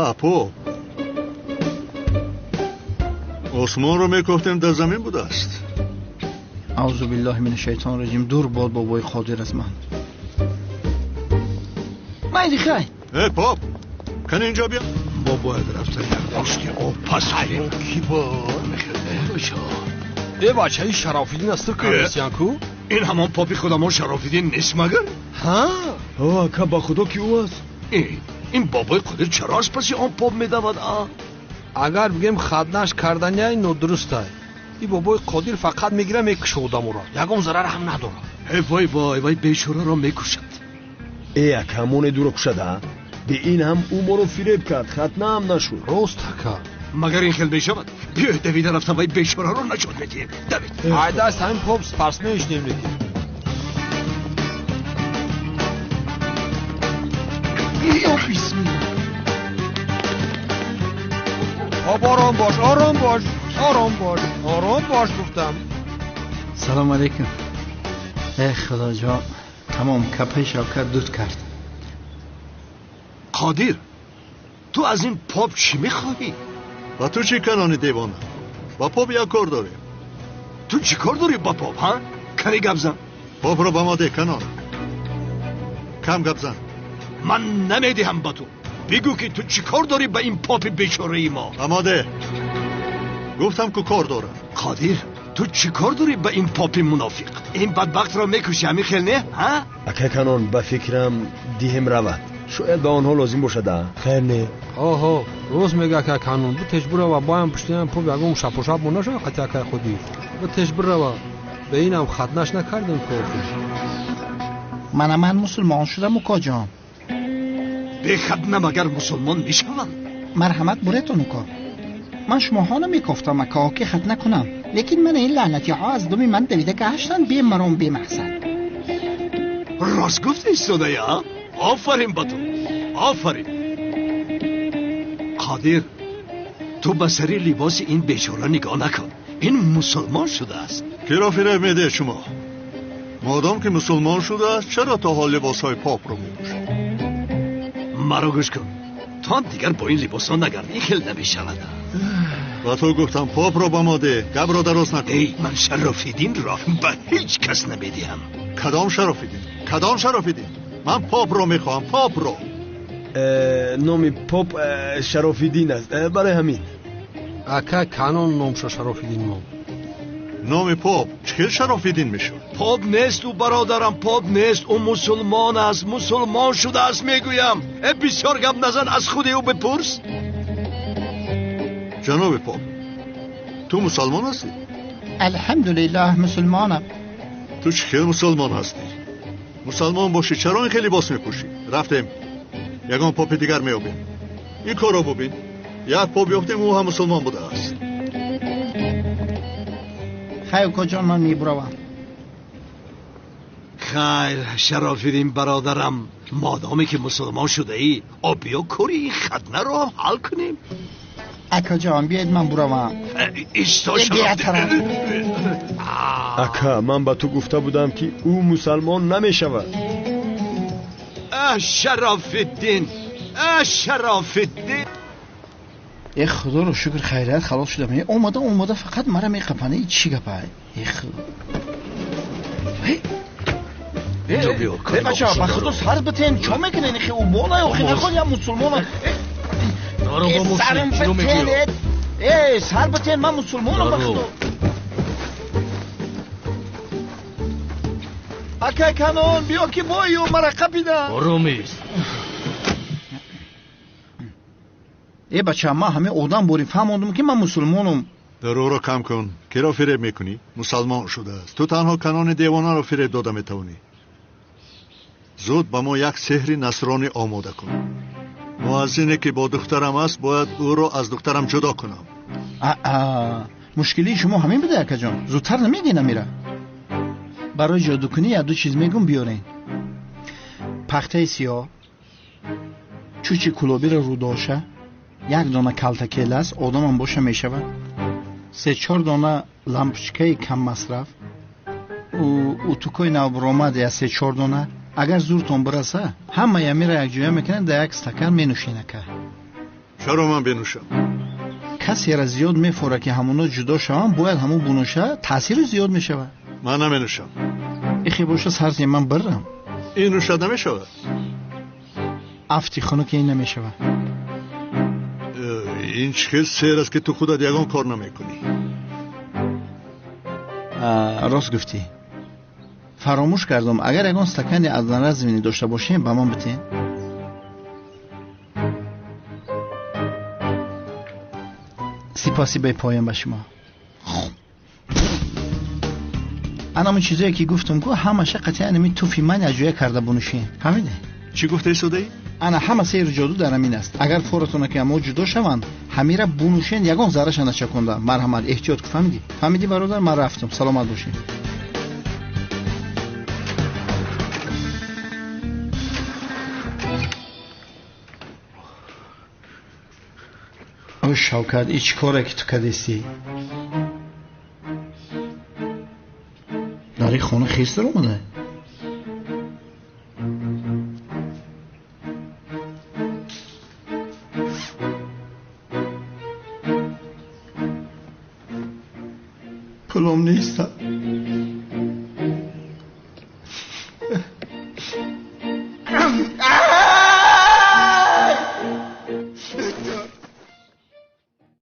پاپ عثمان رو میگفتیم در زمین بوده است. اعوذ بالله من الشیطان الرجیم. دور باد بابای قادر از من. مایدی خیلی پاپ کن اینجا بیا. باید رفتن یرداشت که آب پس کی بار ای بچه ای شرافیدین است کارسیان کو؟ این همان پاپی خودمان شرافیدین نیست مگر؟ ها اکا با خدا کی او است؟ این بابای قادر چرا از پسی آن پاپ میدود؟ اگر بگیم خدنش کردنی اینو درست است. این بابای قادر فقط میگیره میکشه آدمو را، یکم ضرر هم نداره. وای بیچاره را میکشد. ای اکمون دورو کشد. به این هم او ما رو فریب کرد، ختنه هم نشد. راست اکا مگر این خیل میشود؟ بیا دوید رفتم وای بیچاره رو نجات میدیم. دوید عایده است همین پاپ سپرس میشنیم دیگه. بسم الله. پاپ آرام باش گفتم. سلام علیکم. ای خدا جان تمام کپه شوکت دود کرد. قادر تو از این پاپ چی میخواهی؟ و تو چی کنانی دیوانه؟ با پاپ یک کار داری. تو چی کار داری با پاپ ها؟ کنی گپ زن. پاپ رو با ما ده کنان. کم گپ زن. من نمیدهم با تو. بگو که تو چی کار داری با این پاپ بیچاره ما؟ آماده. گفتم که کار داره. قادر تو چی کار داری با این پاپ منافق؟ این بدبخت را میکشی همی خیل نه؟ ها؟ اکه کنان به فکرم دیهم رود. شاید به آنها لازم باشد. خیر نه. آها روز میگه که کانون بو تجبر و با هم پشتیم پاپ یکم شپ و شپ منشه قطع که خودی. بو تجبر و به اینم خدنش نکردم کافی. من مسلمان شدم اکا جان. به خدنه مگر مسلمان میشوند؟ مرحمت برتون اکا. من شما ها نمیگفتم اکا که خدنه کنم، لیکن من این لعنتی ها از دومی من دویده که هشتن بی مرام بی محسن. راست گفتی سودایا؟ آفرین با تو، آفرین. قادر تو به سری لباس این بیچاره نگاه نکن. این مسلمان شده است. کی را فریب میده شما؟ مادام که مسلمان شده است چرا تا حال لباس های پاپ رو میپوشه؟ مرا گوش کن. تو هم دیگر با این لباس ها نگرد. این خیل نمیشود. و تو گفتم پاپ رو با ما ده. گب را درست نکن. من شرافیدین را به هیچ کس نمیدیم. کدام شرافیدین؟ من پاپ رو میخوام. پاپ رو. نام پاپ شرافیدین است. برای همین اکا کانون نامش شرافیدین ما. نام پاپ چه شرافیدین میشه؟ پاپ نیست او برادرم، پاپ نیست. او مسلمان است، مسلمان شده است میگویم. بسیار گپ نزن، از خود او بپرس. جناب پاپ تو مسلمان هستی؟ الحمدلله مسلمانم. تو چه مسلمان هستی؟ مسلمان باشی چرا این خیلی لباس میپوشی؟ رفتیم یکان پاپ دیگر میابیم. این کار رو ببین. یک پاپ بیافتیم او هم مسلمان بوده است. خیر کجا من میبروم. خیر شرافیدین برادرم، مادامی که مسلمان شده ای بیا کاری این خدنه رو هم حل کنیم. اکا جان بیاید من بروم. ایستا شرافیدین. اکا من با تو گفته بودم که او مسلمان نمیشود. شرافیدین ای خدا رو شکر خیریت خلاص شدم. اومده فقط مرا میقپنه. ای چی گپه؟ ای خدا. ای بچه ها خدا سر بتین چا میکنین؟ ای او بالا او خیلی نخواد یا مسلمان ای سرم بتین. ای سر بتین من مسلمانم بخدا. اکا کانون بیا که بایو مرا قپیده. رومیز ای بچه ما همه آدم باری فهموندم که من مسلمانم. درو رو کم کن. کی را فریب میکنی؟ مسلمان شده است. تو تنها کنان دیوانه را فریب داده میتونی. زود با ما یک سحر نصرانی آماده کن. مؤذنی که با دخترم است باید او را از دخترم جدا کنم. مشکلی شما همین بده اکا جان. زودتر نمیگی نمیره. برای جادو کنی یا دو چیز میگم بیارین. پخته سیاه، چوچی کلوبی رو داشه، یک دانه کلتکیل است آدم هم باشه میشود، 3-4 دانه لامپچکه کم مصرف و توکوی نو برآمد یا 3-4 دانه. اگر زورتون برسه همه میره یک جویا میکنن در یک استکان مینوشینه که چرا من بنوشم؟ کسی را زیاد میفوره که همونا جدا شون باید همون بنوشه تاثیر زیاد میشوه. من نمینوشم. اخی باشه سرزی من برم. این نوشد نمیشود. افتی خانو که این نمیشوه. این چخیل سیر است که تو خودت یگان کار نمیکنی. راست گفتی. فراموش کردم اگر یگان استکانی از نظر زمینی داشته باشیم به من بتین. سپاسی به پایم به شما. انا من چیزایی که گفتم که همشه قطعا نمی توفی من اجویا کرده بنوشین. فهمیدی؟ چی گفته سودایی؟ انا همه سیر جادو در همین است. اگر فورتون که ما جدا شوند همیره بنوشین یگان ذرهش نچکنده. مرحمت احتیاط کن. فهمیدی؟ فهمیدی برادر من رفتم. سلامت باشین. او شوکت ایچ کاره که تو کدیستی داری خونه خیست رو مونه پلوم نیستم